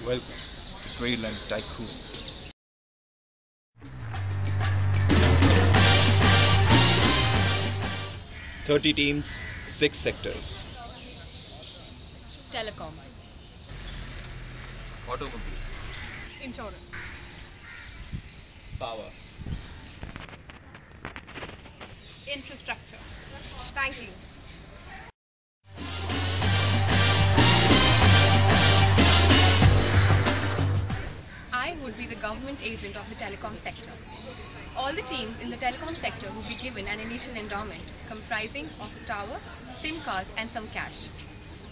Welcome to Tradeland Tycoon. "30 teams, 6 sectors. Telecom. Automobile. Insurance. Power. Infrastructure. Banking. I would be the government agent of the telecom sector. All the teams in the telecom sector would be given an initial endowment comprising of a tower, SIM cards and some cash.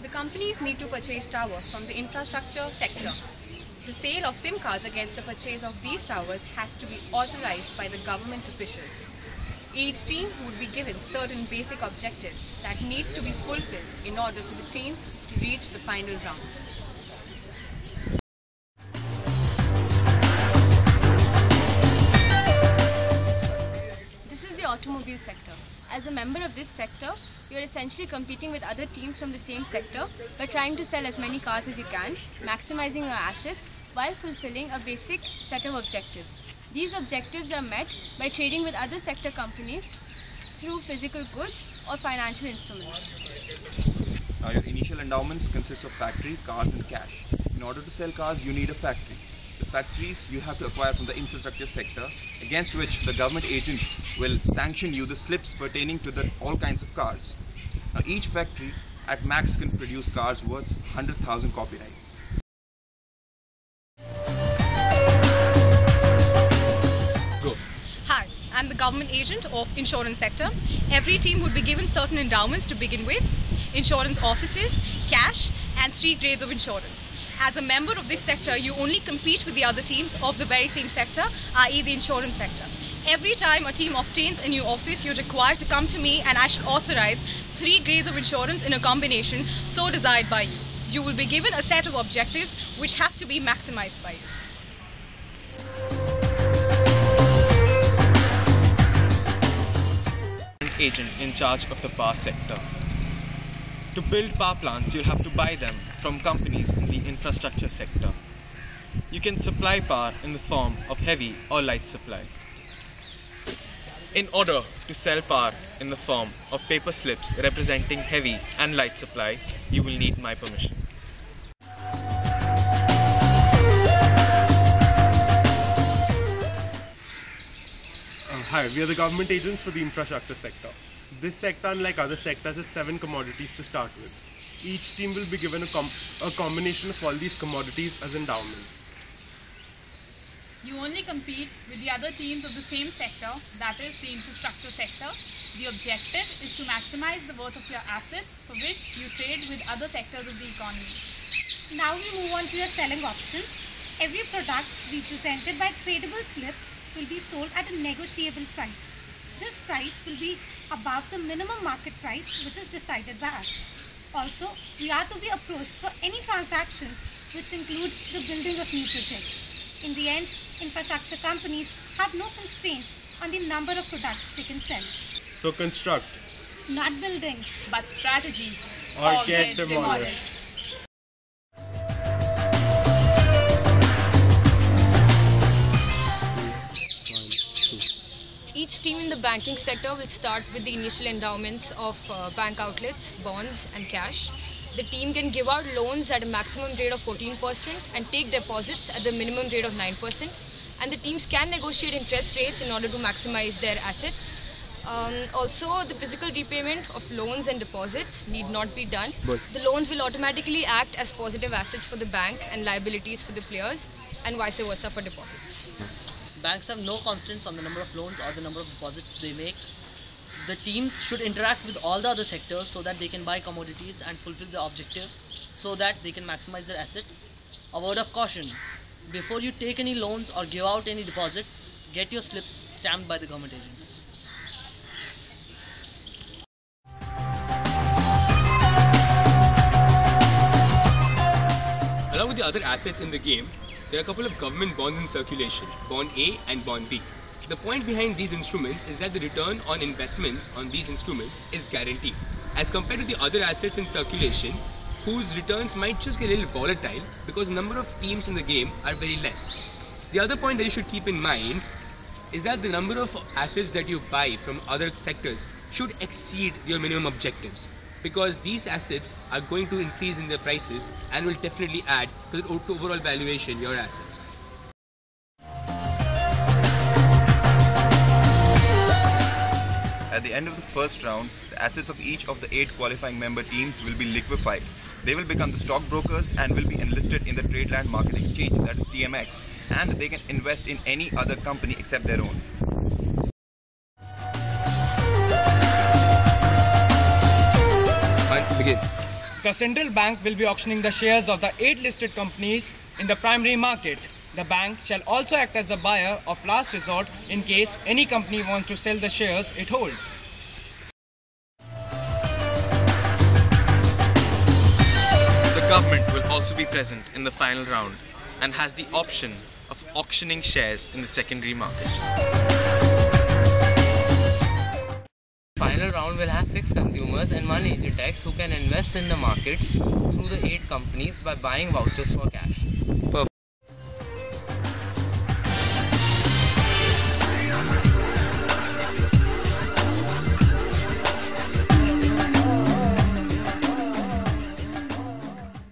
The companies need to purchase tower from the infrastructure sector. The sale of SIM cards against the purchase of these towers has to be authorized by the government official. Each team would be given certain basic objectives that need to be fulfilled in order for the team to reach the final round. This is the automobile sector. As a member of this sector, you are essentially competing with other teams from the same sector by trying to sell as many cars as you can, maximizing your assets while fulfilling a basic set of objectives. These objectives are met by trading with other sector companies through physical goods or financial instruments. Now, your initial endowments consist of factory, cars and cash. In order to sell cars, you need a factory. The factories you have to acquire from the infrastructure sector, against which the government agent will sanction you the slips pertaining to all kinds of cars. Now, each factory at max can produce cars worth 100,000 copyrights. Hi, I'm the government agent of insurance sector. Every team would be given certain endowments to begin with, insurance offices, cash and 3 grades of insurance. As a member of this sector, you only compete with the other teams of the very same sector, i.e. the insurance sector. Every time a team obtains a new office, you're required to come to me and I should authorize 3 grades of insurance in a combination so desired by you. You will be given a set of objectives which have to be maximized by you. Agent in charge of the power sector. To build power plants, you'll have to buy them from companies in the infrastructure sector. You can supply power in the form of heavy or light supply. In order to sell power in the form of paper slips representing heavy and light supply, you will need my permission. Hi, we are the government agents for the infrastructure sector. This sector, unlike other sectors, has 7 commodities to start with. Each team will be given a combination of all these commodities as endowments. You only compete with the other teams of the same sector, that is the infrastructure sector. The objective is to maximize the worth of your assets, for which you trade with other sectors of the economy. Now we move on to your selling options. Every product represented by tradable slip will be sold at a negotiable price. This price will be above the minimum market price which is decided by us. Also, we are to be approached for any transactions which include the building of new projects. In the end, infrastructure companies have no constraints on the number of products they can sell. So construct. Not buildings, but strategies. Or get demolished. Each team in the banking sector will start with the initial endowments of bank outlets, bonds and cash. The team can give out loans at a maximum rate of 14% and take deposits at the minimum rate of 9%. And the teams can negotiate interest rates in order to maximize their assets. Also, the physical repayment of loans and deposits need not be done. The loans will automatically act as positive assets for the bank and liabilities for the players, and vice versa for deposits. Banks have no constraints on the number of loans or the number of deposits they make. The teams should interact with all the other sectors so that they can buy commodities and fulfill the objectives so that they can maximize their assets. A word of caution: before you take any loans or give out any deposits, get your slips stamped by the government agents. Along with the other assets in the game, there are a couple of government bonds in circulation, Bond A and Bond B. The point behind these instruments is that the return on investments on these instruments is guaranteed. As compared to the other assets in circulation, whose returns might just get a little volatile because the number of teams in the game are very less. The other point that you should keep in mind is that the number of assets that you buy from other sectors should exceed your minimum objectives, because these assets are going to increase in their prices and will definitely add to the overall valuation of your assets. At the end of the first round, the assets of each of the 8 qualifying member teams will be liquefied. They will become the stockbrokers and will be enlisted in the Tradeland Market Exchange, that is TMX, and they can invest in any other company except their own. Begin. The central bank will be auctioning the shares of the 8 listed companies in the primary market. The bank shall also act as the buyer of last resort in case any company wants to sell the shares it holds. The government will also be present in the final round and has the option of auctioning shares in the secondary market. Final round will have 6 consumers and 1 agent X who can invest in the markets through the 8 companies by buying vouchers for cash.